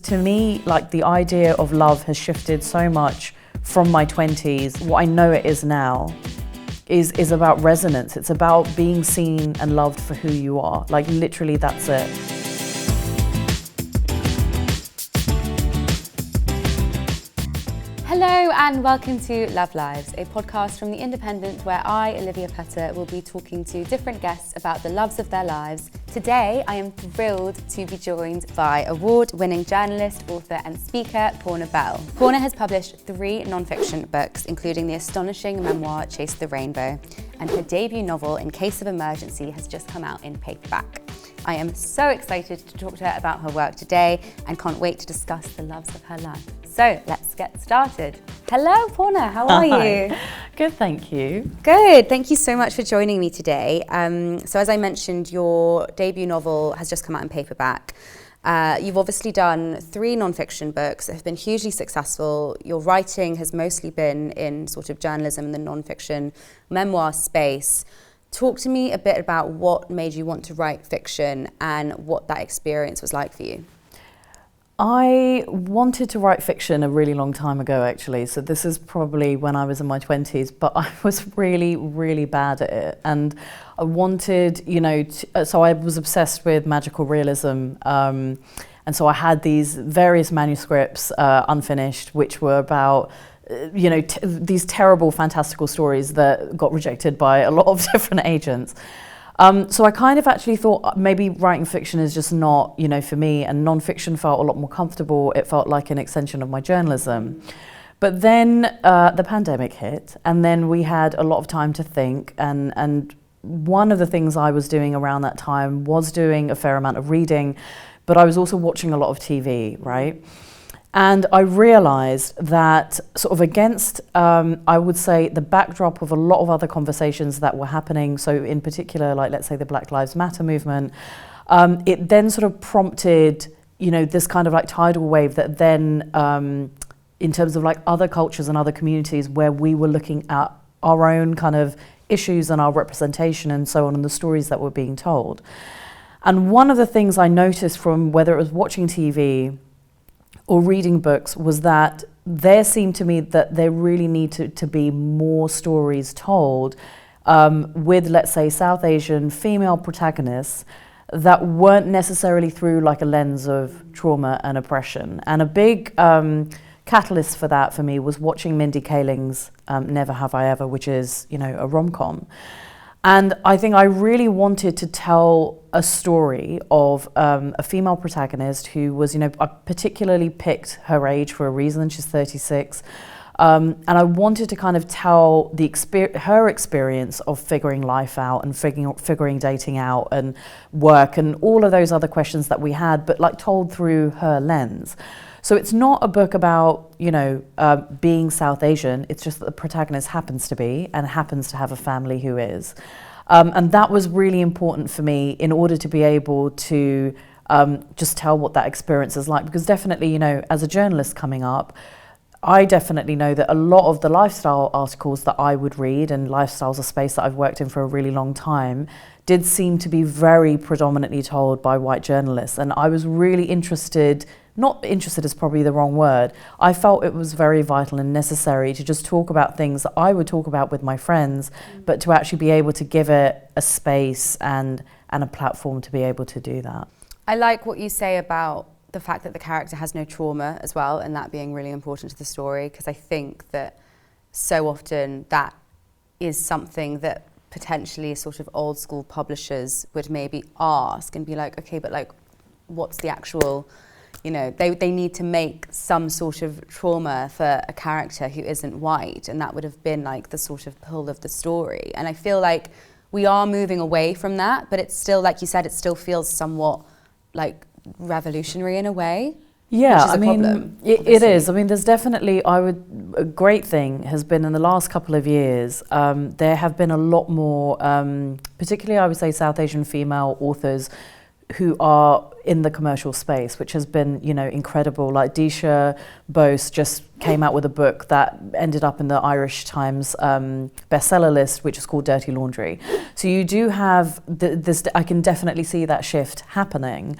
To me, like, the idea of love has shifted so much from my 20s. What I know it is now is about resonance. It's about being seen and loved for who you are. Like, literally, that's it. Hello and welcome to Love Lives, a podcast from The Independent where I, Olivia Petter, will be talking to different guests about the loves of their lives. Today, I am thrilled to be joined by award-winning journalist, author and speaker, Poorna Bell. Poorna has published 3 non-fiction books, including the astonishing memoir, Chase the Rainbow, and her debut novel, In Case of Emergency, has just come out in paperback. I am so excited to talk to her about her work today and can't wait to discuss the loves of her life. So let's get started. Hello, Poorna, how are you? Good, thank you. Good, thank you so much for joining me today. So as I mentioned, your debut novel has just come out in paperback. You've obviously done 3 non-fiction books that have been hugely successful. Your writing has mostly been in sort of journalism and the non-fiction memoir space. Talk to me a bit about what made you want to write fiction and what that experience was like for you. I wanted to write fiction a really long time ago, actually. So this is probably when I was in my 20s, but I was really, really bad at it. And I wanted, so I was obsessed with magical realism. And so I had these various manuscripts unfinished, which were about these terrible fantastical stories that got rejected by a lot of different agents. So I kind of actually thought maybe writing fiction is just not, for me, and non-fiction felt a lot more comfortable. It felt like an extension of my journalism. But then the pandemic hit, and then we had a lot of time to think, and one of the things I was doing around that time was doing a fair amount of reading, but I was also watching a lot of TV, right? And I realized that sort of against, I would say, the backdrop of a lot of other conversations that were happening, so in particular, like, let's say, the Black Lives Matter movement, it then sort of prompted, this kind of like tidal wave that then, in terms of like other cultures and other communities where we were looking at our own kind of issues and our representation and so on, and the stories that were being told. And one of the things I noticed from whether it was watching TV or reading books was that there seemed to me that there really needed to be more stories told with, let's say, South Asian female protagonists that weren't necessarily through like a lens of trauma and oppression. And a big catalyst for that for me was watching Mindy Kaling's Never Have I Ever, which is, a rom-com. And I think I really wanted to tell a story of a female protagonist who was, I particularly picked her age for a reason. She's 36. And I wanted to kind of tell her experience of figuring life out and figuring dating out and work and all of those other questions that we had, but like told through her lens. So it's not a book about, being South Asian. It's just that the protagonist happens to be and happens to have a family who is. And that was really important for me in order to be able to just tell what that experience is like. Because definitely, as a journalist coming up, I definitely know that a lot of the lifestyle articles that I would read, and lifestyle's a space that I've worked in for a really long time, did seem to be very predominantly told by white journalists. And I was really interested, not interested is probably the wrong word, I felt it was very vital and necessary to just talk about things that I would talk about with my friends, but to actually be able to give it a space and a platform to be able to do that. I like what you say about the fact that the character has no trauma as well, and that being really important to the story, because I think that so often that is something that potentially sort of old school publishers would maybe ask and be like, okay, but like, what's the actual, they need to make some sort of trauma for a character who isn't white, and that would have been like the sort of pull of the story. And I feel like we are moving away from that, but it's still, like you said, it still feels somewhat like revolutionary in a way. Yeah, which is a problem, it is. I mean, there's definitely, a great thing has been in the last couple of years, there have been a lot more, particularly I would say South Asian female authors who are in the commercial space, which has been, incredible. Like Disha Bose just came out with a book that ended up in the Irish Times bestseller list, which is called Dirty Laundry. So you do have this, I can definitely see that shift happening.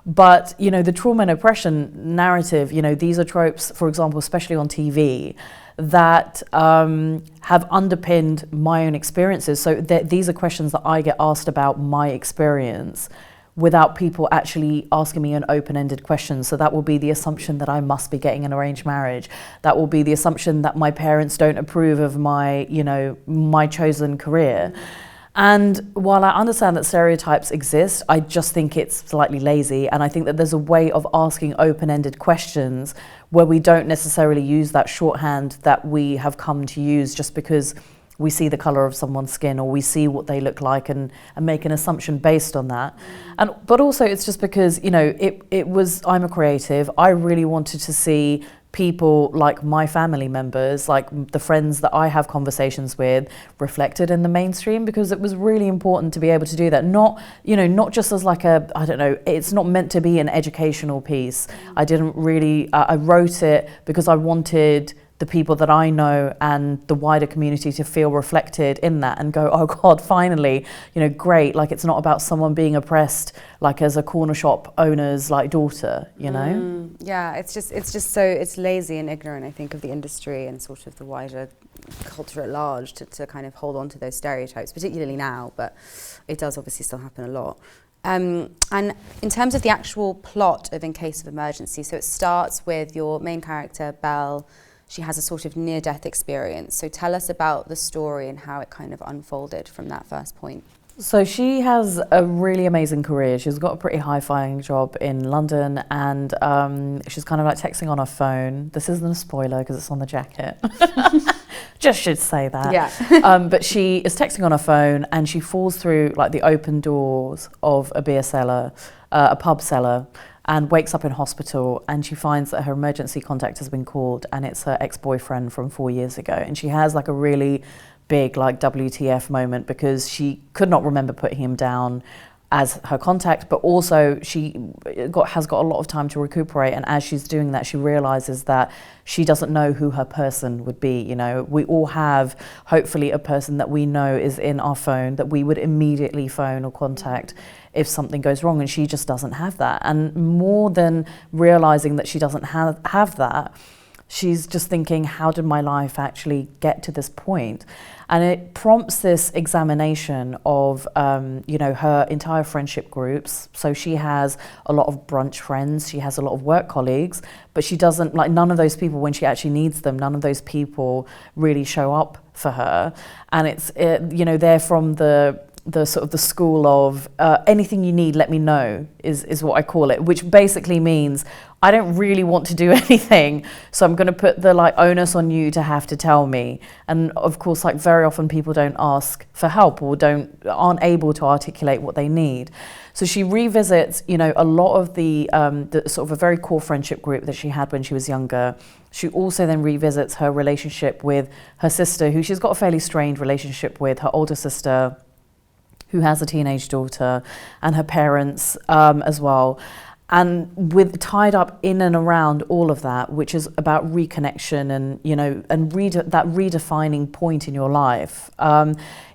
But, you know, the trauma and oppression narrative, you know, these are tropes, for example, especially on TV, that have underpinned my own experiences. So these are questions that I get asked about my experience without people actually asking me an open-ended question. So that will be the assumption that I must be getting an arranged marriage. That will be the assumption that my parents don't approve of my, you know, my chosen career. And while I understand that stereotypes exist, I just think it's slightly lazy. And I think that there's a way of asking open-ended questions where we don't necessarily use that shorthand that we have come to use just because we see the colour of someone's skin or we see what they look like and make an assumption based on that. But also it's just because, you know, I'm a creative. I really wanted to see people like my family members, like the friends that I have conversations with, reflected in the mainstream, because it was really important to be able to do that. Not, you know, not just as like a, I don't know, it's not meant to be an educational piece. I didn't really, I wrote it because I wanted the people that I know and the wider community to feel reflected in that and go, oh God, finally, you know, great. Like it's not about someone being oppressed, like as a corner shop owner's like daughter, you know? Yeah, it's just so, it's lazy and ignorant, I think, of the industry and sort of the wider culture at large to kind of hold on to those stereotypes, particularly now, but it does obviously still happen a lot. And in terms of the actual plot of In Case of Emergency, so it starts with your main character, Belle. She has a sort of near-death experience. So tell us about the story and how it kind of unfolded from that first point. So she has a really amazing career. She's got a pretty high-flying job in London, and she's kind of like texting on her phone. This isn't a spoiler because it's on the jacket. Just should say that. Yeah. But she is texting on her phone and she falls through like the open doors of a beer cellar, a pub cellar, and wakes up in hospital, and she finds that her emergency contact has been called and it's her ex-boyfriend from 4 years ago. And she has like a really big like WTF moment because she could not remember putting him down as her contact, but also she has got a lot of time to recuperate, and as she's doing that she realizes that she doesn't know who her person would be. You know, we all have hopefully a person that we know is in our phone that we would immediately phone or contact if something goes wrong, and she just doesn't have that. And more than realizing that she doesn't have that, she's just thinking, how did my life actually get to this point? And it prompts this examination of, you know, her entire friendship groups. So she has a lot of brunch friends, she has a lot of work colleagues, but she doesn't, like none of those people, when she actually needs them, none of those people really show up for her. And it's, you know, they're from the sort of the school of anything you need, let me know, is what I call it, which basically means I don't really want to do anything, so I'm going to put the like onus on you to have to tell me. And of course, like very often people don't ask for help or aren't able to articulate what they need. So she revisits, you know, a lot of the sort of a very core friendship group that she had when she was younger. She also then revisits her relationship with her sister, who she's got a fairly strained relationship with, her older sister, who has a teenage daughter, and her parents as well. And with tied up in and around all of that, which is about reconnection and, you know, and that redefining point in your life.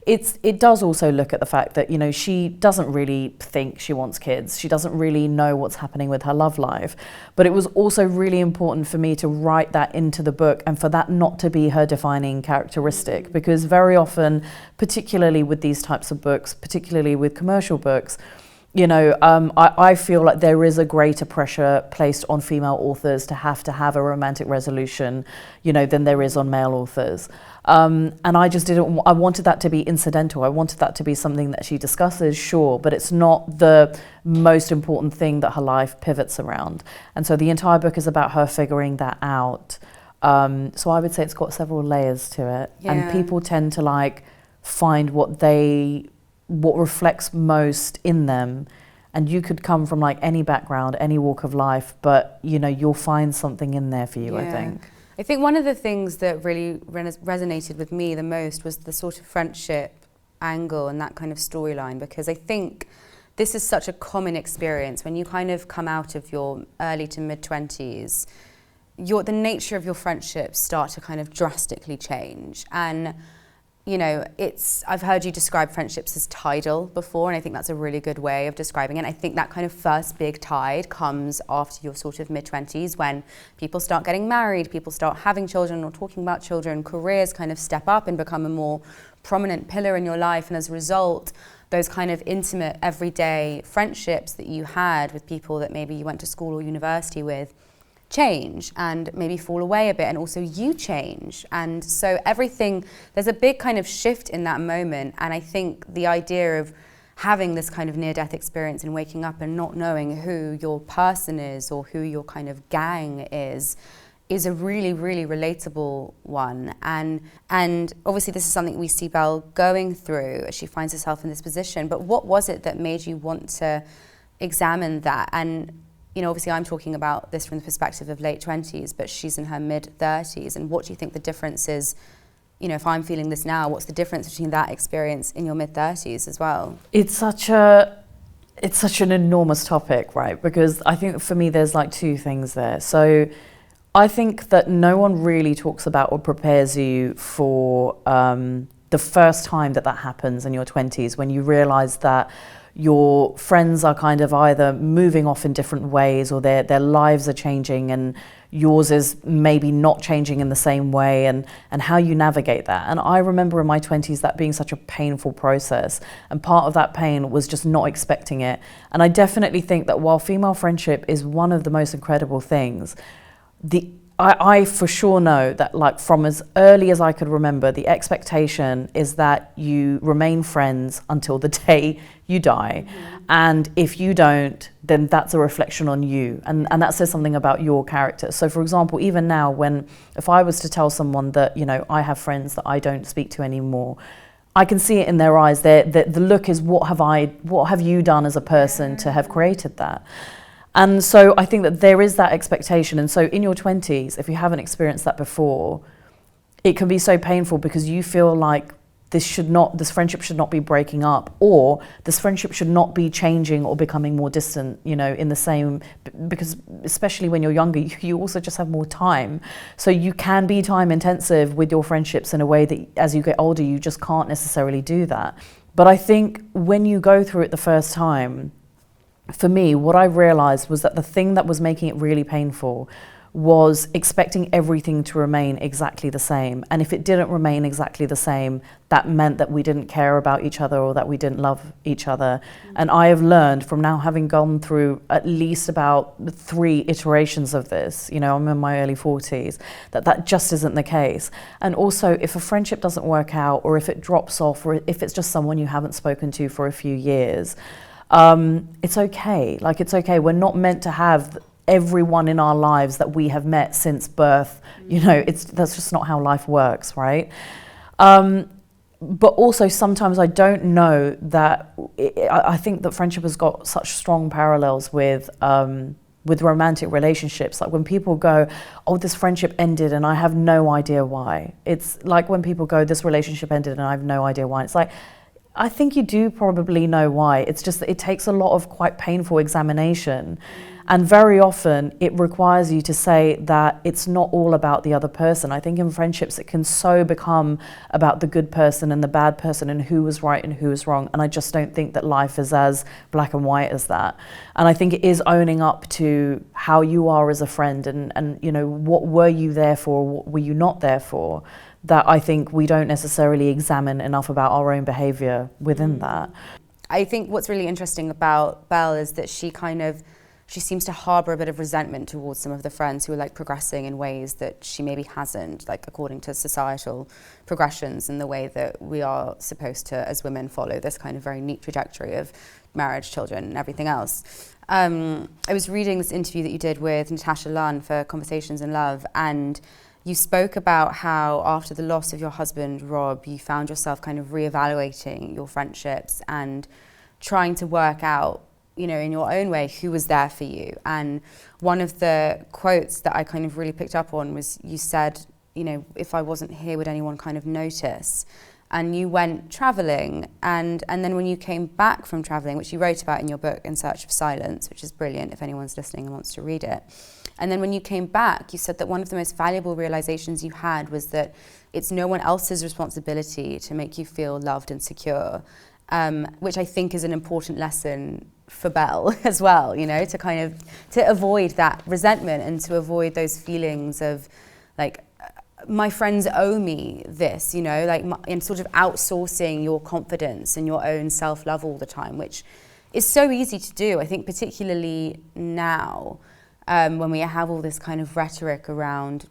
It does also look at the fact that, you know, she doesn't really think she wants kids. She doesn't really know what's happening with her love life. But it was also really important for me to write that into the book and for that not to be her defining characteristic, because very often, particularly with these types of books, particularly with commercial books, you know, I feel like there is a greater pressure placed on female authors to have a romantic resolution, you know, than there is on male authors. And I just didn't, I wanted that to be incidental. I wanted that to be something that she discusses, sure, but it's not the most important thing that her life pivots around. And so the entire book is about her figuring that out. So I would say it's got several layers to it. Yeah. And people tend to like find what reflects most in them. And you could come from like any background, any walk of life, but you know, you'll find something in there for you, Yeah. I think. I think one of the things that really resonated with me the most was the sort of friendship angle and that kind of storyline, because I think this is such a common experience when you kind of come out of your early to mid-20s, the nature of your friendships start to kind of drastically change. And you know, I've heard you describe friendships as tidal before, and I think that's a really good way of describing it. And I think that kind of first big tide comes after your sort of mid-20s, when people start getting married, people start having children or talking about children, careers kind of step up and become a more prominent pillar in your life. And as a result, those kind of intimate, everyday friendships that you had with people that maybe you went to school or university with change and maybe fall away a bit, and also you change. And so there's a big kind of shift in that moment. And I think the idea of having this kind of near-death experience and waking up and not knowing who your person is or who your kind of gang is a really, really relatable one. And obviously this is something we see Belle going through as she finds herself in this position. But what was it that made you want to examine that? And you know, obviously I'm talking about this from the perspective of late 20s, but she's in her mid 30s. And what do you think the difference is? You know, if I'm feeling this now, what's the difference between that experience in your mid 30s as well? It's such an enormous topic, right? Because I think for me, there's like two things there. So I think that no one really talks about or prepares you for the first time that happens in your 20s, when you realize that your friends are kind of either moving off in different ways, or their lives are changing and yours is maybe not changing in the same way, and how you navigate that. And I remember in my 20s that being such a painful process, and part of that pain was just not expecting it. And I definitely think that while female friendship is one of the most incredible things, I for sure know that, like, from as early as I could remember, the expectation is that you remain friends until the day you die. Mm-hmm. And if you don't, then that's a reflection on you. And that says something about your character. So for example, even now, if I was to tell someone that, you know, I have friends that I don't speak to anymore, I can see it in their eyes. The look is, what have you done as a person to have created that? And so I think that there is that expectation. And so in your 20s, if you haven't experienced that before, it can be so painful, because you feel like this friendship should not be breaking up, or this friendship should not be changing or becoming more distant, you know, in the same, because especially when you're younger, you also just have more time. So you can be time intensive with your friendships in a way that as you get older, you just can't necessarily do that. But I think when you go through it the first time, for me, what I realized was that the thing that was making it really painful was expecting everything to remain exactly the same. And if it didn't remain exactly the same, that meant that we didn't care about each other, or that we didn't love each other. Mm-hmm. And I have learned from now having gone through at least about 3 iterations of this, you know, I'm in my early 40s, that just isn't the case. And also, if a friendship doesn't work out, or if it drops off, or if it's just someone you haven't spoken to for a few years, it's okay. Like, it's okay. We're not meant to have everyone in our lives that we have met since birth. You know, that's just not how life works, right? But also sometimes I don't know that, I think that friendship has got such strong parallels with romantic relationships. Like when people go, oh, this friendship ended and I have no idea why. It's like when people go, this relationship ended and I have no idea why. It's like, I think you do probably know why. It's just that it takes a lot of quite painful examination. And very often it requires you to say that it's not all about the other person. I think in friendships it can so become about the good person and the bad person and who was right and who was wrong. And I just don't think that life is as black and white as that. And I think it is owning up to how you are as a friend and you know, what were you there for, what were you not there for, that I think we don't necessarily examine enough about our own behaviour within that. I think what's really interesting about Belle is that she seems to harbour a bit of resentment towards some of the friends who are like progressing in ways that she maybe hasn't, like according to societal progressions and the way that we are supposed to, as women, follow this kind of very neat trajectory of marriage, children and everything else. I was reading this interview that you did with Natasha Lunn for Conversations in Love, and you spoke about how after the loss of your husband, Rob, you found yourself kind of reevaluating your friendships and trying to work out, you know, in your own way, who was there for you. And one of the quotes that I kind of really picked up on was, you said, you know, if I wasn't here, would anyone kind of notice? And you went traveling, and then when you came back from traveling, which you wrote about in your book In Search of Silence, which is brilliant if anyone's listening and wants to read it, And then when you came back, you said that one of the most valuable realizations you had was that it's no one else's responsibility to make you feel loved and secure, which I think is an important lesson for Belle as well, you know, to avoid that resentment and to avoid those feelings of like, my friends owe me this, you know, like in sort of outsourcing your confidence and your own self-love all the time, which is so easy to do. I think particularly now, when we have all this kind of rhetoric around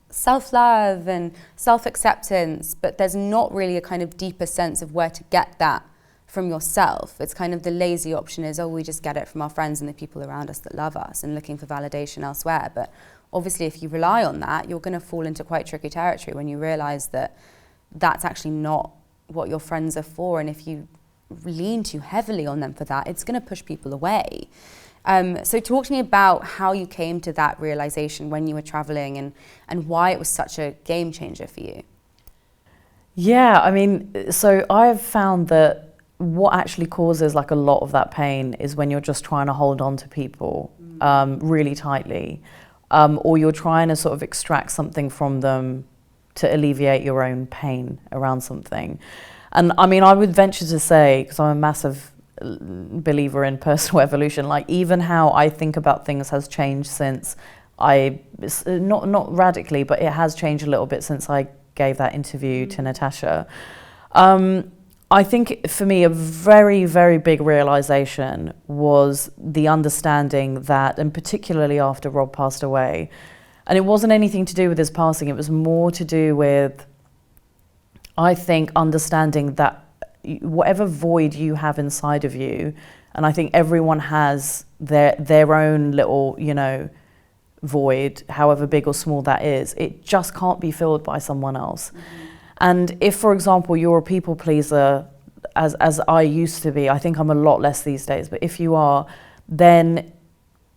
self-love and self-acceptance, but there's not really a kind of deeper sense of where to get that from yourself. It's kind of the lazy option is, oh, we just get it from our friends and the people around us that love us and looking for validation elsewhere. But obviously, if you rely on that, you're going to fall into quite tricky territory when you realize that that's actually not what your friends are for. And if you lean too heavily on them for that, it's going to push people away. So talk to me about how you came to that realization when you were traveling and why it was such a game changer for you. Yeah, I mean, so I've found that what actually causes like a lot of that pain is when you're just trying to hold on to people really tightly, or you're trying to sort of extract something from them to alleviate your own pain around something. And I mean, I would venture to say, because I'm a massive believer in personal evolution, like even how I think about things has changed since not radically, but it has changed a little bit since I gave that interview to Natasha. I think for me, a very, very big realization was the understanding that, and particularly after Rob passed away, and it wasn't anything to do with his passing, it was more to do with, I think, understanding that whatever void you have inside of you, and I think everyone has their own little, you know, void, however big or small that is, it just can't be filled by someone else. And if, for example, you're a people pleaser, as I used to be, I think I'm a lot less these days, but if you are, then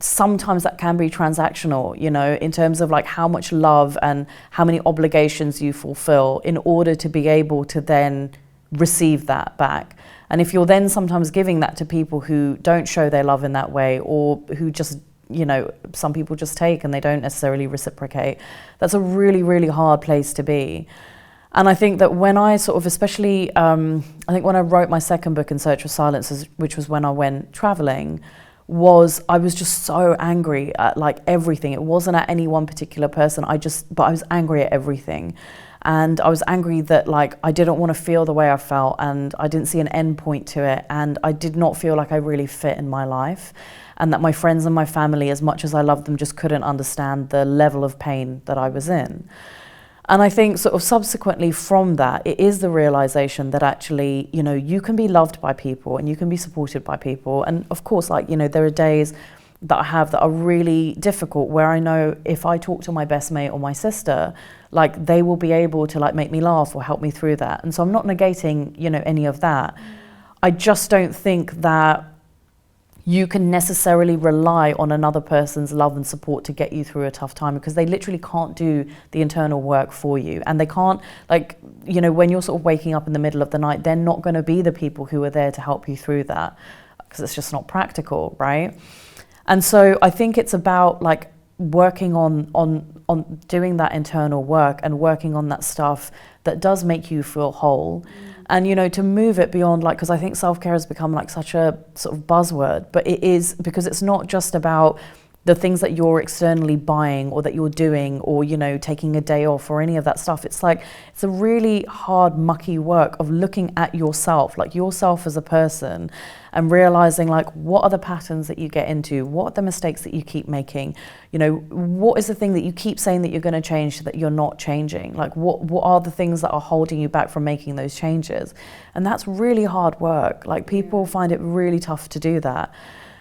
sometimes that can be transactional, you know, in terms of like how much love and how many obligations you fulfill in order to be able to then receive that back. And if you're then sometimes giving that to people who don't show their love in that way, or who just, you know, some people just take and they don't necessarily reciprocate, that's a really, really hard place to be. And I think that when I sort of, especially, I think when I wrote my second book, In Search of Silence, which was when I went traveling, I was just so angry at like everything. It wasn't at any one particular person. But I was angry at everything. And I was angry that like I didn't want to feel the way I felt, and I didn't see an end point to it. And I did not feel like I really fit in my life, and that my friends and my family, as much as I loved them, just couldn't understand the level of pain that I was in. And I think sort of subsequently from that, it is the realization that actually, you know, you can be loved by people and you can be supported by people. And of course, like, you know, there are days that I have that are really difficult where I know if I talk to my best mate or my sister, like they will be able to like make me laugh or help me through that. And so I'm not negating, you know, any of that. I just don't think that you can necessarily rely on another person's love and support to get you through a tough time, because they literally can't do the internal work for you. And they can't, like, you know, when you're sort of waking up in the middle of the night, they're not going to be the people who are there to help you through that, because it's just not practical, right? And so I think it's about like working on doing that internal work and working on that stuff that does make you feel whole. And, you know, to move it beyond, like, because I think self-care has become like such a sort of buzzword, but it is, because it's not just about the things that you're externally buying or that you're doing, or, you know, taking a day off or any of that stuff. It's like, it's a really hard, mucky work of looking at yourself, like yourself as a person, and realizing like, what are the patterns that you get into? What are the mistakes that you keep making? You know, what is the thing that you keep saying that you're going to change that you're not changing? Like, what are the things that are holding you back from making those changes? And that's really hard work. Like, people find it really tough to do that.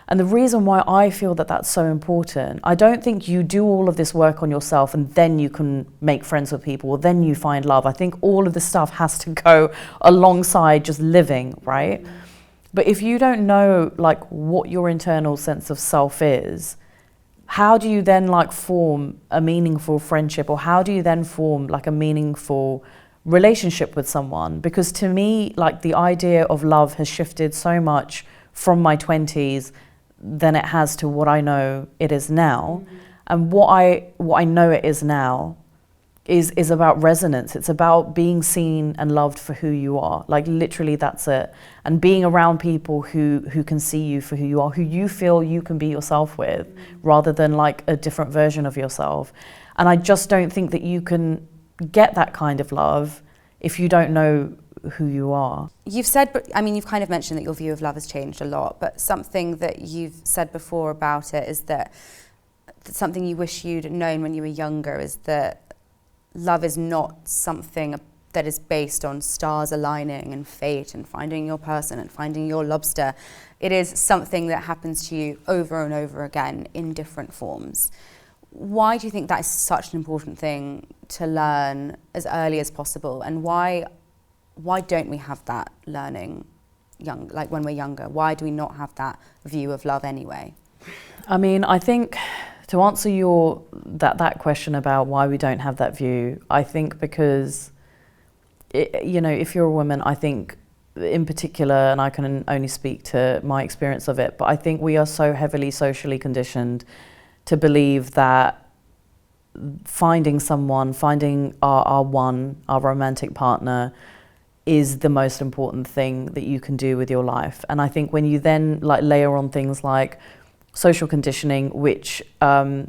And the reason why I feel that that's so important, I don't think you do all of this work on yourself and then you can make friends with people, or then you find love. I think all of this stuff has to go alongside just living, right? But if you don't know like what your internal sense of self is, how do you then like form a meaningful friendship, or how do you then form like a meaningful relationship with someone? Because to me, like, the idea of love has shifted so much from my 20s than it has to what I know it is now. And what I know it is now is about resonance. It's about being seen and loved for who you are. Like literally that's it. And being around people who can see you for who you are, who you feel you can be yourself with, rather than like a different version of yourself. And I just don't think that you can get that kind of love if you don't know who you are. You've said, I mean, you've kind of mentioned that your view of love has changed a lot, but something that you've said before about it is that something you wish you'd known when you were younger is that love is not something that is based on stars aligning and fate and finding your person and finding your lobster. It is something that happens to you over and over again in different forms. Why do you think that is such an important thing to learn as early as possible? And why don't we have that learning like when we're younger? Why do we not have that view of love anyway? I mean, I think to answer that question about why we don't have that view, I think because, if you're a woman, I think in particular, and I can only speak to my experience of it, but I think we are so heavily socially conditioned to believe that finding our romantic partner is the most important thing that you can do with your life. And I think when you then like layer on things like social conditioning, which maybe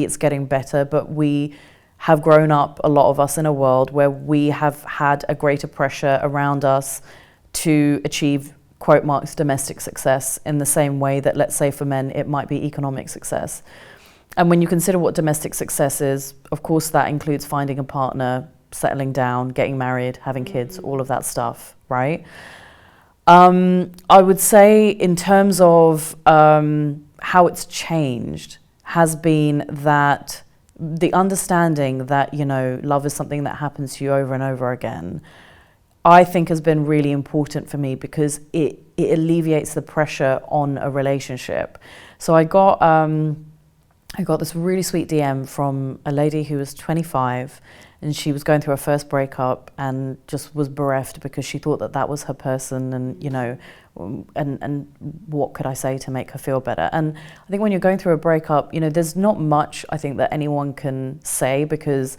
it's getting better, but we have grown up, a lot of us, in a world where we have had a greater pressure around us to achieve quote marks domestic success in the same way that, let's say for men, it might be economic success. And when you consider what domestic success is, of course that includes finding a partner, settling down, getting married, having kids, all of that stuff, right? I would say in terms of how it's changed has been that the understanding that, love is something that happens to you over and over again, I think has been really important for me because it alleviates the pressure on a relationship. So I got this really sweet DM from a lady who was 25, and she was going through her first breakup and just was bereft because she thought that was her person, and and what could I say to make her feel better? And I think when you're going through a breakup, there's not much I think that anyone can say, because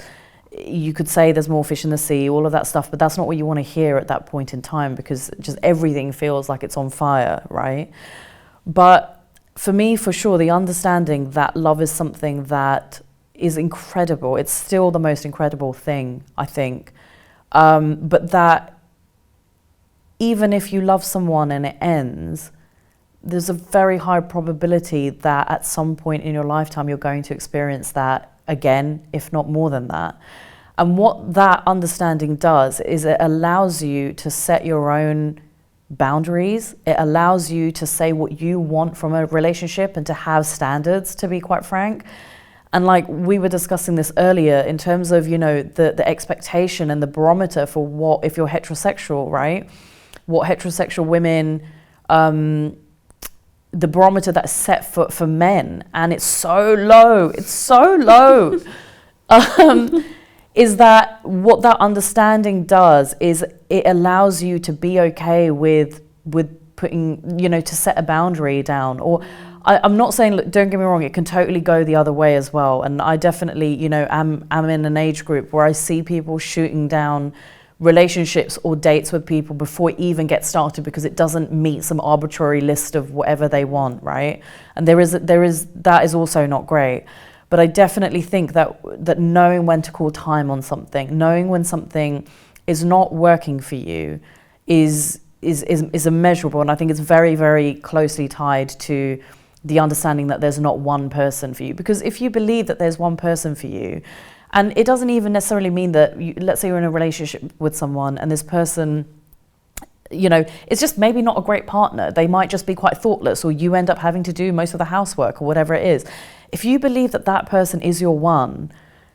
you could say there's more fish in the sea, all of that stuff, but that's not what you want to hear at that point in time, because just everything feels like it's on fire, right? But for me, for sure, the understanding that love is something that is incredible. It's still the most incredible thing, I think. But that even if you love someone and it ends, there's a very high probability that at some point in your lifetime you're going to experience that again, if not more than that. And what that understanding does is it allows you to set your own boundaries. It allows you to say what you want from a relationship and to have standards, to be quite frank. And like we were discussing this earlier in terms of, the expectation and the barometer for what, if you're heterosexual, right? What heterosexual women, the barometer that's set for men, and it's so low, is that what that understanding does is it allows you to be okay with putting, to set a boundary down. Or I'm not saying, look, don't get me wrong, it can totally go the other way as well. And I definitely, am in an age group where I see people shooting down relationships or dates with people before it even gets started because it doesn't meet some arbitrary list of whatever they want, right? And there is that is also not great. But I definitely think that knowing when to call time on something, knowing when something is not working for you is immeasurable. And I think it's very, very closely tied to the understanding that there's not one person for you. Because if you believe that there's one person for you, and it doesn't even necessarily mean that, let's say you're in a relationship with someone and this person, it's just maybe not a great partner. They might just be quite thoughtless, or you end up having to do most of the housework or whatever it is. If you believe that person is your one,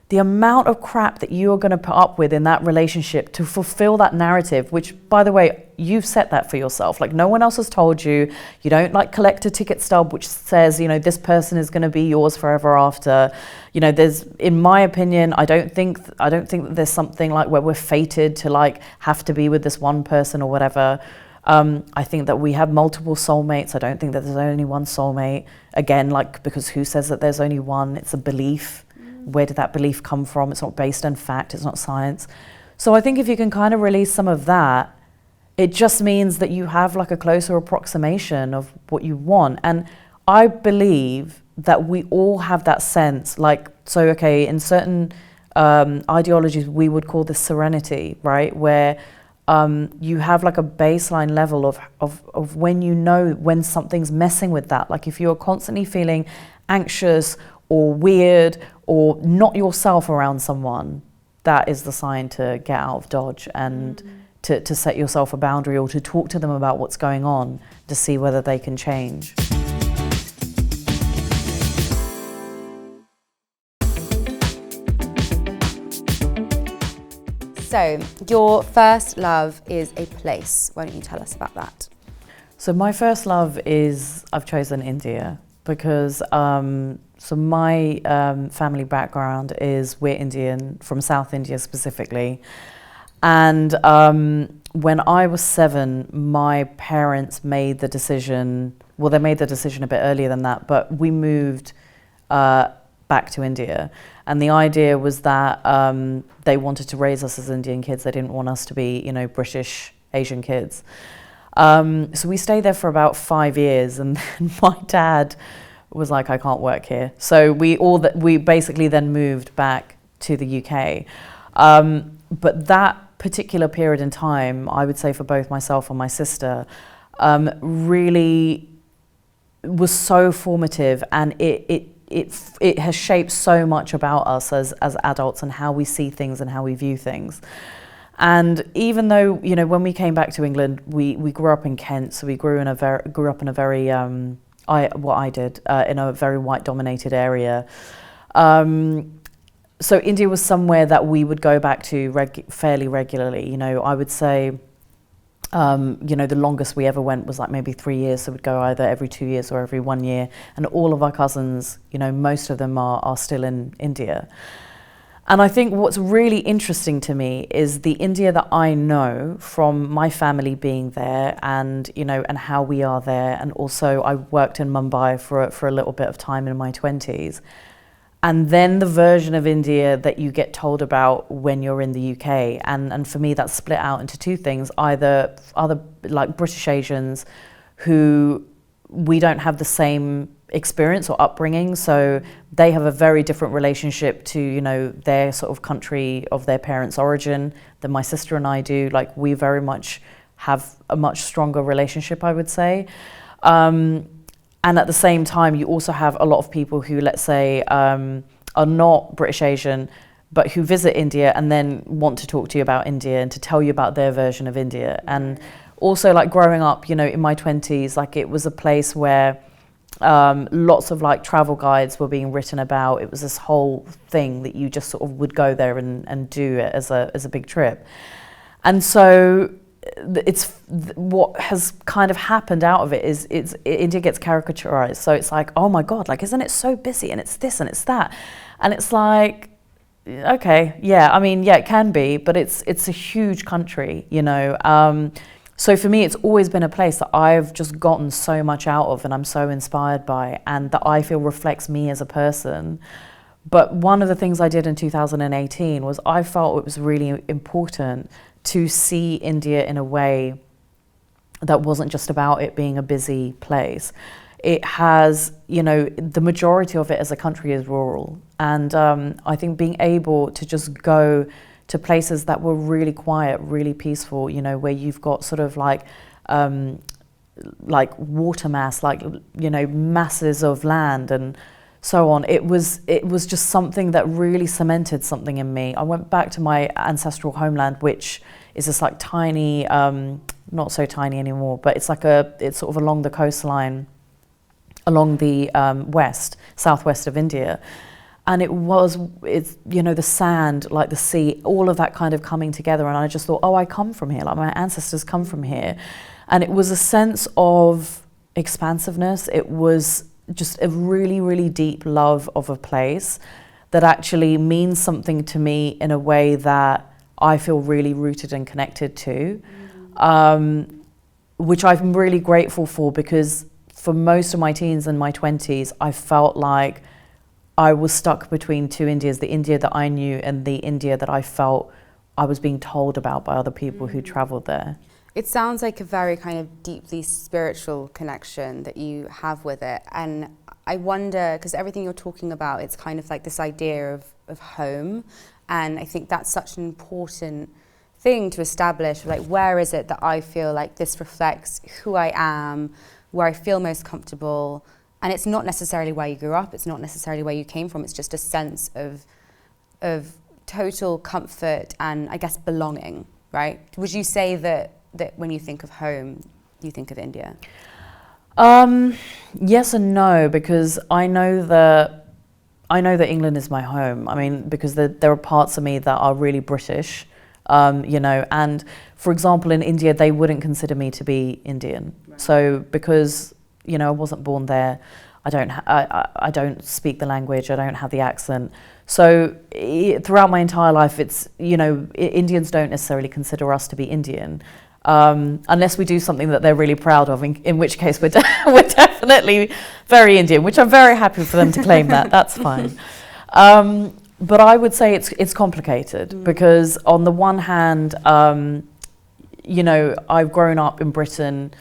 the amount of crap that you are going to put up with in that relationship to fulfill that narrative, which, by the way, you've set that for yourself. Like, no one else has told you. You don't collect a ticket stub which says, this person is going to be yours forever after. There's, in my opinion, I don't think that there's something like where we're fated to have to be with this one person or whatever. I think that we have multiple soulmates. I don't think that there's only one soulmate. Again, like, because who says that there's only one? It's a belief. Where did that belief come from? It's not based on fact, it's not science. So I think if you can kind of release some of that, it just means that you have like a closer approximation of what you want. And I believe that we all have that sense, like, so, okay, in certain ideologies, we would call this serenity, right? Where you have like a baseline level of when you know when something's messing with that. Like if you're constantly feeling anxious or weird or not yourself around someone, that is the sign to get out of Dodge and to set yourself a boundary, or to talk to them about what's going on to see whether they can change. So, your first love is a place. Why don't you tell us about that? So my first love is, I've chosen India because so my family background is, we're Indian, from South India specifically. And when I was 7, my parents made the decision, well, they made the decision a bit earlier than that, but we moved back to India. And the idea was that they wanted to raise us as Indian kids. They didn't want us to be, you know, British Asian kids. So we stayed there for about 5 years, and then my dad was like, I can't work here. So we basically then moved back to the UK. But that particular period in time, I would say for both myself and my sister, really was so formative, and it has shaped so much about us as adults and how we see things and how we view things. And even though, you know, when we came back to England, we grew up in Kent, so we grew up in a very in a very white-dominated area. So India was somewhere that we would go back to fairly regularly. You know, I would say, you know, the longest we ever went was like maybe 3 years. So we'd go either every 2 years or every 1 year. And all of our cousins, you know, most of them are still in India. And I think what's really interesting to me is the India that I know from my family being there, and, you know, and how we are there. And also I worked in Mumbai for a little bit of time in my 20s. And then the version of India that you get told about when you're in the UK. And for me, that's split out into two things. Either other, like British Asians, who we don't have the same experience or upbringing, so they have a very different relationship to, you know, their sort of country of their parents' origin than my sister and I do. Like, we very much have a much stronger relationship, I would say. And at the same time, you also have a lot of people who, let's say, are not British Asian, but who visit India and then want to talk to you about India and to tell you about their version of India. And also, like, growing up, you know, in my 20s, like, it was a place where lots of like travel guides were being written about. It was this whole thing that you just sort of would go there and do it as a big trip. And so it's what has kind of happened out of it is India gets caricaturized. So it's like, oh my God, like, isn't it so busy, and it's this and it's that, and it's like, okay, yeah, I mean, yeah, it can be, but it's a huge country, you know. So for me, it's always been a place that I've just gotten so much out of, and I'm so inspired by, and that I feel reflects me as a person. But one of the things I did in 2018 was I felt it was really important to see India in a way that wasn't just about it being a busy place. It has, you know, the majority of it as a country is rural. And I think being able to just go to places that were really quiet, really peaceful, you know, where you've got sort of like water mass, like, you know, masses of land and so on. It was just something that really cemented something in me. I went back to my ancestral homeland, which is this like tiny, not so tiny anymore, but it's sort of along the coastline, along the southwest of India. And it's, you know, the sand, like the sea, all of that kind of coming together. And I just thought, oh, I come from here, like my ancestors come from here. And it was a sense of expansiveness. It was just a really, really deep love of a place that actually means something to me in a way that I feel really rooted and connected to. which I'm really grateful for, because for most of my teens and my 20s, I felt like I was stuck between two Indias, the India that I knew and the India that I felt I was being told about by other people who traveled there. It sounds like a very kind of deeply spiritual connection that you have with it. And I wonder, because everything you're talking about, it's kind of like this idea of home. And I think that's such an important thing to establish, like, where is it that I feel like this reflects who I am, where I feel most comfortable. And it's not necessarily where you grew up, it's not necessarily where you came from, it's just a sense of total comfort and, I guess, belonging, right? Would you say that when you think of home, you think of India? Yes and no, because I know that England is my home. I mean, because there are parts of me that are really British, you know, and for example, in India, they wouldn't consider me to be Indian. Right. So because, you know, I wasn't born there, I don't speak the language, I don't have the accent. So throughout my entire life, it's, you know, Indians don't necessarily consider us to be Indian. Unless we do something that they're really proud of, in which case we're definitely very Indian, which I'm very happy for them to claim that. That's fine. But I would say it's complicated because on the one hand, you know, I've grown up in Britain,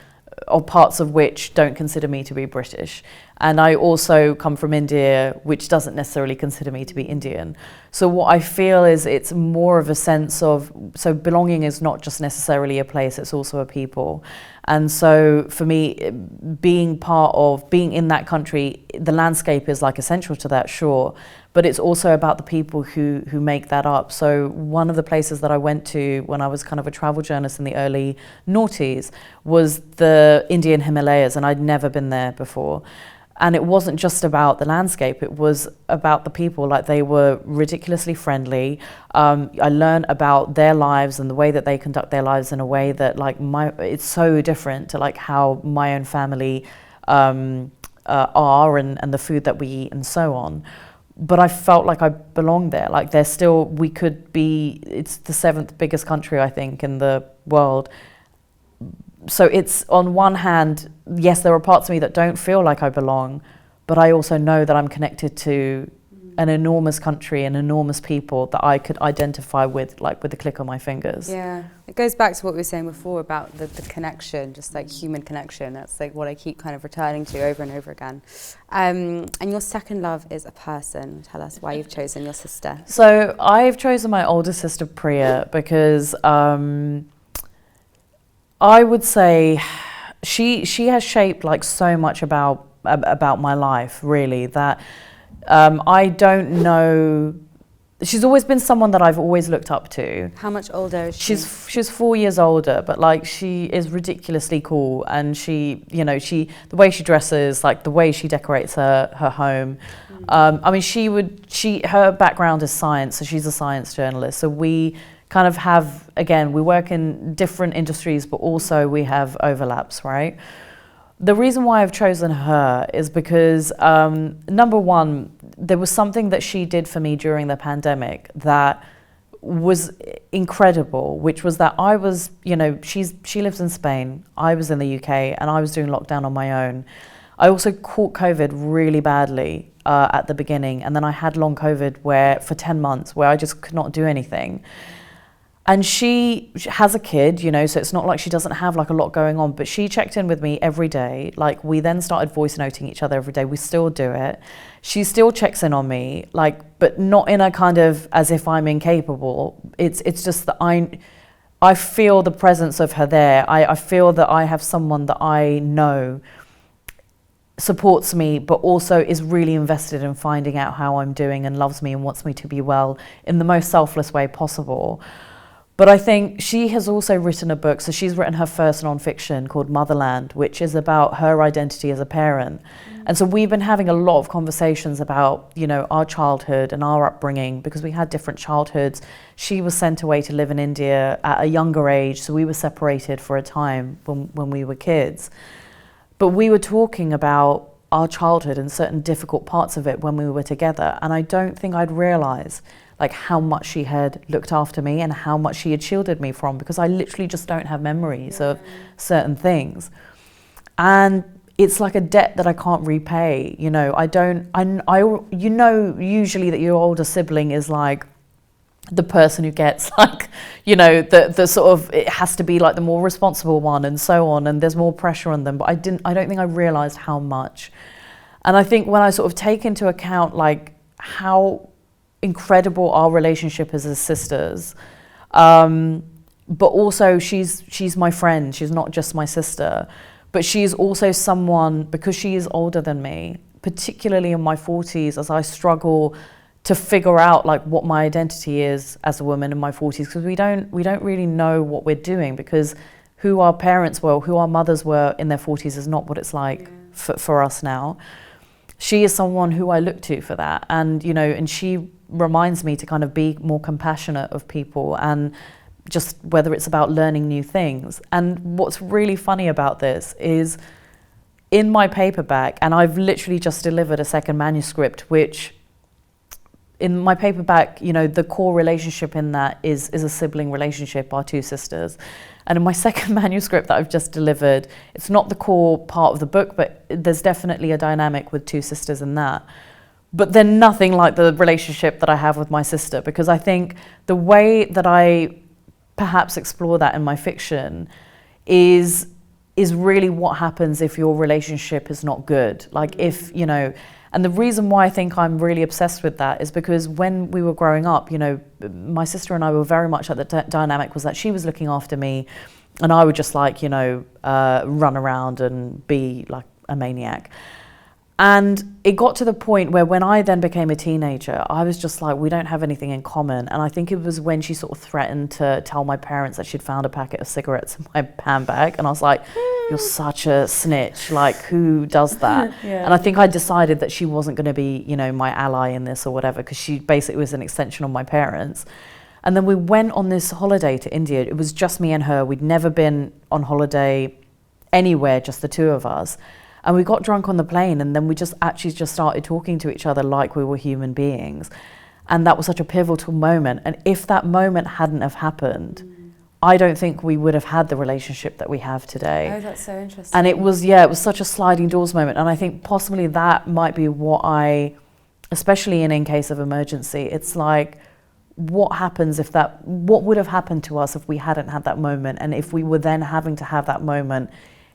or parts of which don't consider me to be British. And I also come from India, which doesn't necessarily consider me to be Indian. So what I feel is it's more of a sense of, so belonging is not just necessarily a place, it's also a people. And so for me, being in that country, the landscape is like essential to that, sure, but it's also about the people who make that up. So one of the places that I went to when I was kind of a travel journalist in the early noughties was the Indian Himalayas, and I'd never been there before. And it wasn't just about the landscape, it was about the people. Like, they were ridiculously friendly. I learned about their lives and the way that they conduct their lives in a way that, like, it's so different to like how my own family are, and the food that we eat and so on. But I felt like I belonged there. Like, it's the 7th biggest country, I think, in the world. So it's, on one hand, yes, there are parts of me that don't feel like I belong, but I also know that I'm connected to an enormous country and enormous people that I could identify with, like with the click of my fingers. Yeah, it goes back to what we were saying before about the connection, just like human connection. That's like what I keep kind of returning to over and over again. And your second love is a person. Tell us why you've chosen your sister. So I've chosen my older sister, Priya, because I would say she has shaped like so much about my life, really, that I don't know. She's always been someone that I've always looked up to. How much older is she? She's 4 years older, but like, she is ridiculously cool, and she, you know, the way she dresses, like the way she decorates her home. I mean, her background is science, so she's a science journalist. So we kind of have, again, we work in different industries, but also we have overlaps, right? The reason why I've chosen her is because, number one, there was something that she did for me during the pandemic that was incredible, which was that I was, you know, she lives in Spain, I was in the UK, and I was doing lockdown on my own. I also caught COVID really badly at the beginning, and then I had long COVID for 10 months where I just could not do anything. And she has a kid, you know, so it's not like she doesn't have like a lot going on, but she checked in with me every day. Like, we then started voice noting each other every day. We still do it. She still checks in on me, like, but not in a kind of as if I'm incapable. It's just that I feel the presence of her there. I feel that I have someone that I know supports me, but also is really invested in finding out how I'm doing and loves me and wants me to be well in the most selfless way possible. But I think she has also written a book, so she's written her first non-fiction called Motherland, which is about her identity as a parent. And so we've been having a lot of conversations about, you know, our childhood and our upbringing, because we had different childhoods. She was sent away to live in India at a younger age, so we were separated for a time when we were kids. But we were talking about our childhood and certain difficult parts of it when we were together, and I don't think I'd realised like how much she had looked after me and how much she had shielded me from, because I literally just don't have memories of certain things. And it's like a debt that I can't repay. You know, usually that your older sibling is like the person who gets like, you know, the sort of, it has to be like the more responsible one and so on, and there's more pressure on them. But I don't think I realized how much. And I think when I sort of take into account like how incredible our relationship is as sisters, but also she's my friend, she's not just my sister, but she's also someone, because she is older than me, particularly in my 40s, as I struggle to figure out like what my identity is as a woman in my 40s, because we don't really know what we're doing, because who our parents were, who our mothers were in their 40s is not what it's like for us now. She is someone who I look to for that, and you know, and she reminds me to kind of be more compassionate of people, and just whether it's about learning new things. And what's really funny about this is in my paperback, and I've literally just delivered a second manuscript, which in my paperback, you know, the core relationship in that is a sibling relationship, our two sisters. And in my second manuscript that I've just delivered, it's not the core part of the book, but there's definitely a dynamic with two sisters in that. But they're nothing like the relationship that I have with my sister, because I think the way that I perhaps explore that in my fiction is really what happens if your relationship is not good. Like if, you know, and the reason why I think I'm really obsessed with that is because when we were growing up, you know, my sister and I were very much at the dynamic was that she was looking after me and I would just like, you know, run around and be like a maniac. And it got to the point where when I then became a teenager, I was just like, we don't have anything in common. And I think it was when she sort of threatened to tell my parents that she'd found a packet of cigarettes in my handbag. And I was like, you're such a snitch. Like, who does that? And I think I decided that she wasn't going to be, you know, my ally in this or whatever, because she basically was an extension of my parents. And then we went on this holiday to India. It was just me and her. We'd never been on holiday anywhere, just the two of us. And we got drunk on the plane, and then we just started talking to each other like we were human beings. And that was such a pivotal moment. And if that moment hadn't have happened, I don't think we would have had the relationship that we have today. Oh, that's so interesting. And it was such a sliding doors moment. And I think possibly that might be what especially in case of emergency, it's like, what would have happened to us if we hadn't had that moment? And if we were then having to have that moment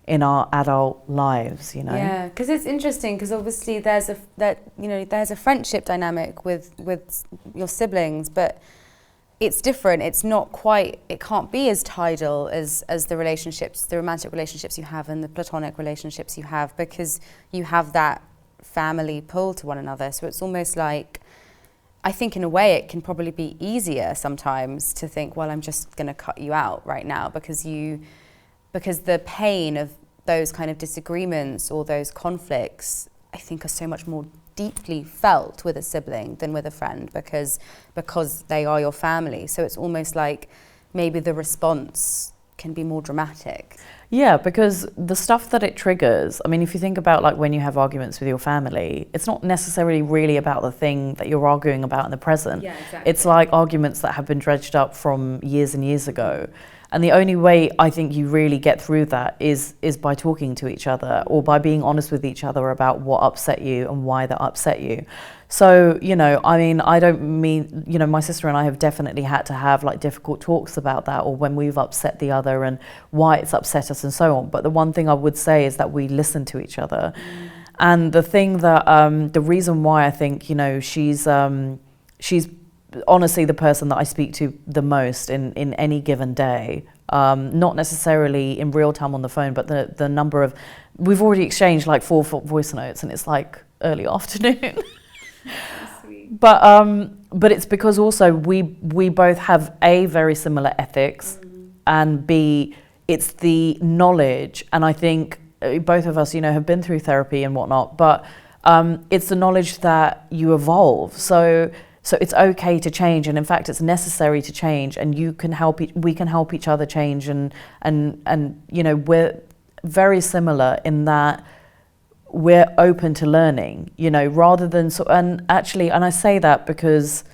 in our adult lives, you know? Yeah, because it's interesting, because obviously there's a friendship dynamic with your siblings, but it's different. It's not quite, it can't be as tidal as the relationships, the romantic relationships you have and the platonic relationships you have, because you have that family pull to one another. So it's almost like, I think in a way it can probably be easier sometimes to think, well, I'm just going to cut you out right now, because the pain of those kind of disagreements or those conflicts, I think, are so much more deeply felt with a sibling than with a friend, because they are your family. So it's almost like maybe the response can be more dramatic. Yeah, because the stuff that it triggers, I mean, if you think about like when you have arguments with your family, it's not necessarily really about the thing that you're arguing about in the present. Yeah, exactly. It's like arguments that have been dredged up from years and years ago. And the only way I think you really get through that is by talking to each other, or by being honest with each other about what upset you and why that upset you. So, you know, I mean, I don't mean, you know, my sister and I have definitely had to have like difficult talks about that, or when we've upset the other and why it's upset us and so on. But the one thing I would say is that we listen to each other. And the thing that, the reason why I think, you know, she's honestly the person that I speak to the most in any given day, not necessarily in real time on the phone, but the number of, we've already exchanged like 4 voice notes, and it's like early afternoon. But it's because also we both have A, very similar ethics, and B, it's the knowledge, and I think both of us, you know, have been through therapy and whatnot, but it's the knowledge that you evolve. So it's okay to change, and in fact it's necessary to change, and we can help each other change, and you know, we're very similar in that we're open to learning, you know, rather than and I say that because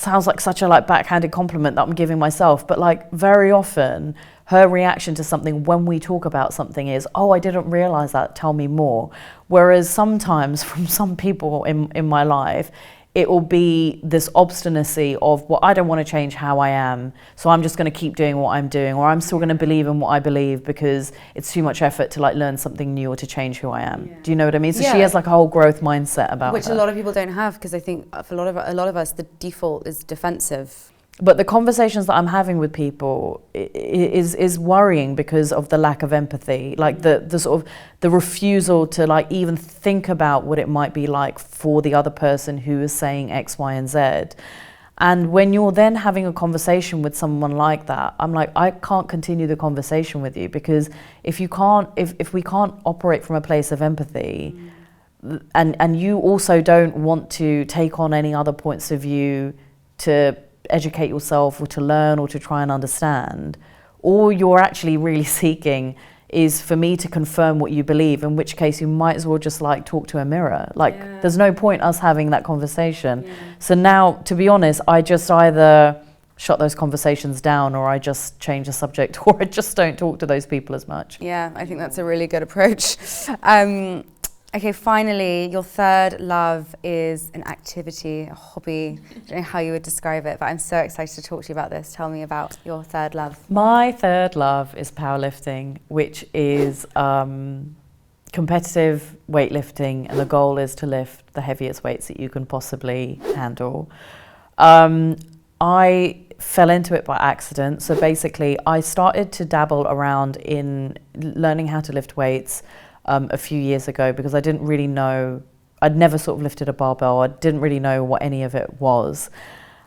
sounds like such a like backhanded compliment that I'm giving myself, but like very often her reaction to something when we talk about something is, oh, I didn't realize that, tell me more. Whereas sometimes from some people in my life, it will be this obstinacy of, well, I don't want to change how I am, so I'm just going to keep doing what I'm doing, or I'm still going to believe in what I believe because it's too much effort to like learn something new or to change who I am. Yeah. Do you know what I mean? So she has like a whole growth mindset about which her. A lot of people don't have, because I think for a lot of us, the default is defensive. But the conversations that I'm having with people is worrying because of the lack of empathy, like the sort of the refusal to like even think about what it might be like for the other person who is saying X, Y, and Z. And when you're then having a conversation with someone like that, I'm like, I can't continue the conversation with you, because if we can't operate from a place of empathy, and you also don't want to take on any other points of view to educate yourself or to learn or to try and understand, all you're actually really seeking is for me to confirm what you believe, in which case you might as well just like talk to a mirror. Like there's no point us having that conversation. So now, to be honest, I just either shut those conversations down, or I just change the subject, or I just don't talk to those people as much. Yeah, I think that's a really good approach. Okay, finally, your third love is an activity, a hobby. I don't know how you would describe it, but I'm so excited to talk to you about this. Tell me about your third love. My third love is powerlifting, which is competitive weightlifting, and the goal is to lift the heaviest weights that you can possibly handle. I fell into it by accident. So basically, I started to dabble around in learning how to lift weights a few years ago, because I didn't really know, I'd never sort of lifted a barbell, I didn't really know what any of it was.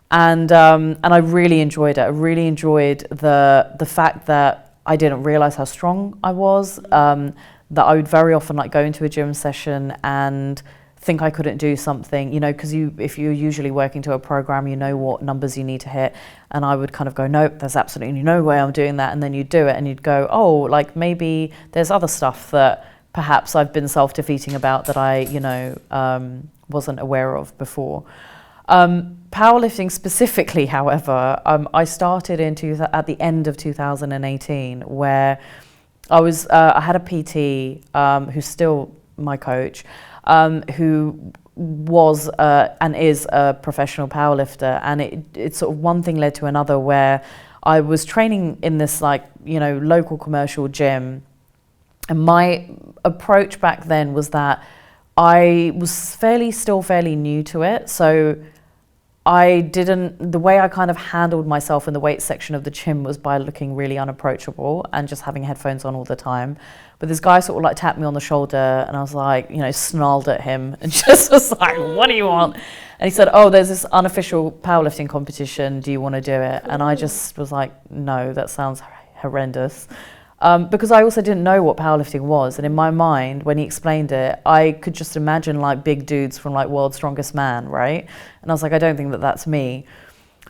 And I really enjoyed it. I really enjoyed the fact that I didn't realize how strong I was, that I would very often like go into a gym session and think I couldn't do something, you know, because if you're usually working to a program, you know what numbers you need to hit. And I would kind of go, nope, there's absolutely no way I'm doing that. And then you'd do it and you'd go, oh, like maybe there's other stuff that perhaps I've been self-defeating about that I, you know, wasn't aware of before. Powerlifting specifically, however, I started at the end of 2018, where I had a PT who's still my coach, who was and is a professional powerlifter, and it sort of one thing led to another, where I was training in this like, you know, local commercial gym. And my approach back then was that I was still fairly new to it. So the way I kind of handled myself in the weight section of the gym was by looking really unapproachable and just having headphones on all the time. But this guy sort of like tapped me on the shoulder, and I was like, you know, snarled at him and just was like, what do you want? And he said, oh, there's this unofficial powerlifting competition. Do you want to do it? And I just was like, no, that sounds horrendous. Because I also didn't know what powerlifting was. And in my mind, when he explained it, I could just imagine like big dudes from like World's Strongest Man, right? And I was like, I don't think that that's me.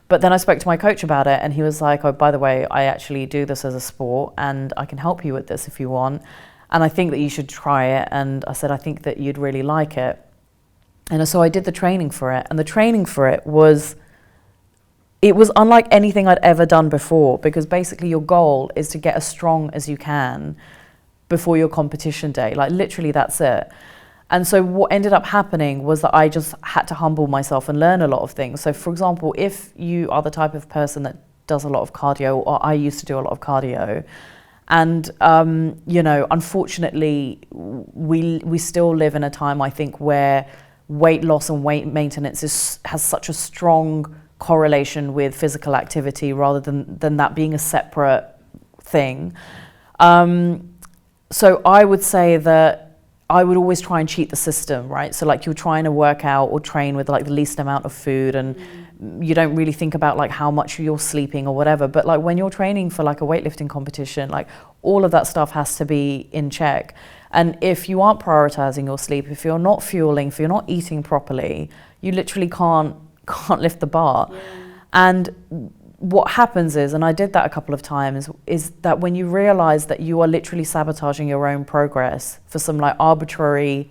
But then I spoke to my coach about it, and he was like, oh, by the way, I actually do this as a sport, and I can help you with this if you want. And I think that you should try it. And I said, I think that you'd really like it. And so I did the training for it. And the training for it was unlike anything I'd ever done before, because basically your goal is to get as strong as you can before your competition day. Like literally that's it. And so what ended up happening was that I just had to humble myself and learn a lot of things. So for example, if you are the type of person that does a lot of cardio, or I used to do a lot of cardio, and you know, unfortunately we still live in a time, I think, where weight loss and weight maintenance has such a strong correlation with physical activity, rather than that being a separate thing. So I would say that I would always try and cheat the system, right? So like you're trying to work out or train with like the least amount of food, and you don't really think about like how much you're sleeping or whatever. But like when you're training for like a weightlifting competition, like all of that stuff has to be in check. And if you aren't prioritizing your sleep, if you're not fueling, if you're not eating properly, you literally can't lift the bar. Yeah. And what happens is, and I did that a couple of times, is that when you realize that you are literally sabotaging your own progress for some like arbitrary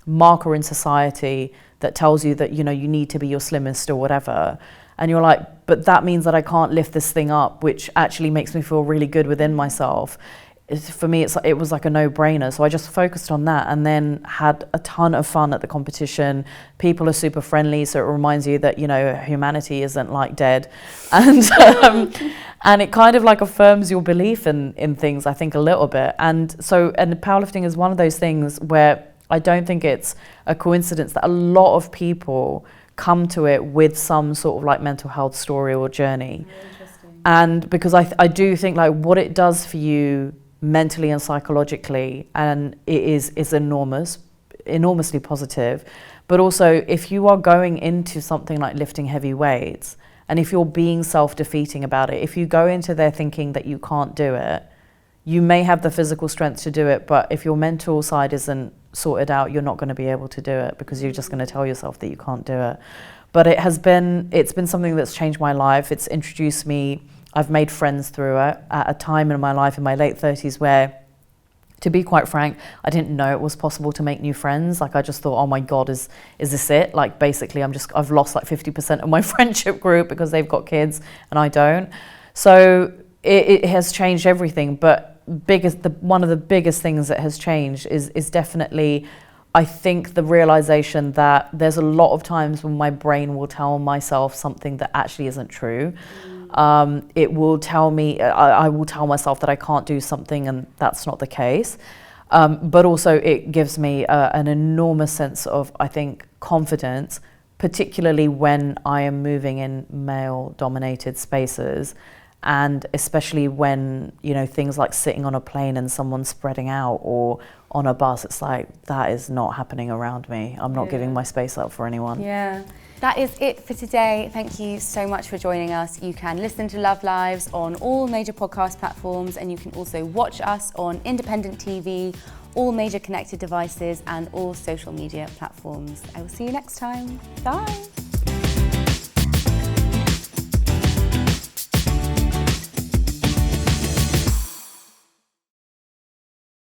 marker in society that tells you that, you know, you need to be your slimmest or whatever. And you're like, but that means that I can't lift this thing up, which actually makes me feel really good within myself. For me, it was like a no-brainer. So I just focused on that and then had a ton of fun at the competition. People are super friendly, so it reminds you that, you know, humanity isn't like dead. And and it kind of like affirms your belief in things, I think, a little bit. And powerlifting is one of those things where I don't think it's a coincidence that a lot of people come to it with some sort of like mental health story or journey. And because I do think like what it does for you mentally and psychologically, and it is enormously positive. But also, if you are going into something like lifting heavy weights, and if you're being self-defeating about it, if you go into there thinking that you can't do it, you may have the physical strength to do it, but if your mental side isn't sorted out, you're not going to be able to do it, because you're just going to tell yourself that you can't do it. But it's been something that's changed my life. It's introduced me. I've made friends through it at a time in my life in my late 30s where, to be quite frank, I didn't know it was possible to make new friends. Like, I just thought, oh my God, is this it? Like, basically, I've lost like 50% of my friendship group because they've got kids and I don't. So it has changed everything. But one of the biggest things that has changed is definitely, I think, the realization that there's a lot of times when my brain will tell myself something that actually isn't true. It will tell me, I will tell myself that I can't do something, and that's not the case. But also it gives me an enormous sense of, I think, confidence, particularly when I am moving in male-dominated spaces, and especially when, you know, things like sitting on a plane and someone's spreading out, or on a bus. It's like, that is not happening around me. I'm not giving my space up for anyone. Yeah. That is it for today. Thank you so much for joining us. You can listen to Love Lives on all major podcast platforms, and you can also watch us on independent TV, all major connected devices, and all social media platforms. I will see you next time. Bye.